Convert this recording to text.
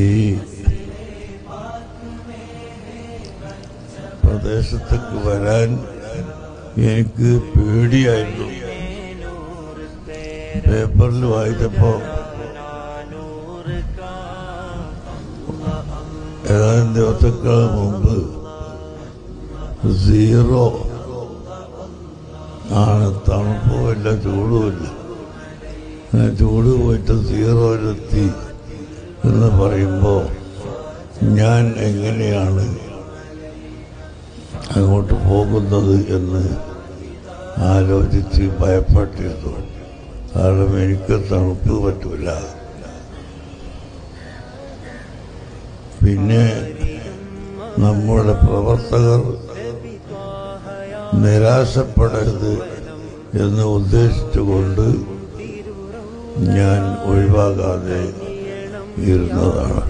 ഈ പ്രദേശത്തേക്ക് വരാൻ എനിക്ക് പേടിയായിരുന്നു. പേപ്പറിൽ വായിച്ചപ്പോൾ ഏതാനും ദിവസങ്ങൾ മുമ്പ് 0 ആണ്. തണുപ്പുമില്ല, ചൂടുമില്ല. ചൂട് പോയിട്ട് 0-ലെത്തി എന്ന് പറയുമ്പോൾ ഞാൻ എങ്ങനെയാണ് അങ്ങോട്ട് പോകുന്നത് എന്ന് ആലോചിച്ച് ഭയപ്പെട്ടിരുന്നു. കാരണം എനിക്ക് തണുപ്പ് പറ്റൂല. പിന്നെ നമ്മുടെ പ്രവർത്തകർ നിരാശപ്പെടരുത് എന്ന് ഉദ്ദേശിച്ചുകൊണ്ട് ഞാൻ ഒഴിവാകാതെ ഇരുന്നതാണ്.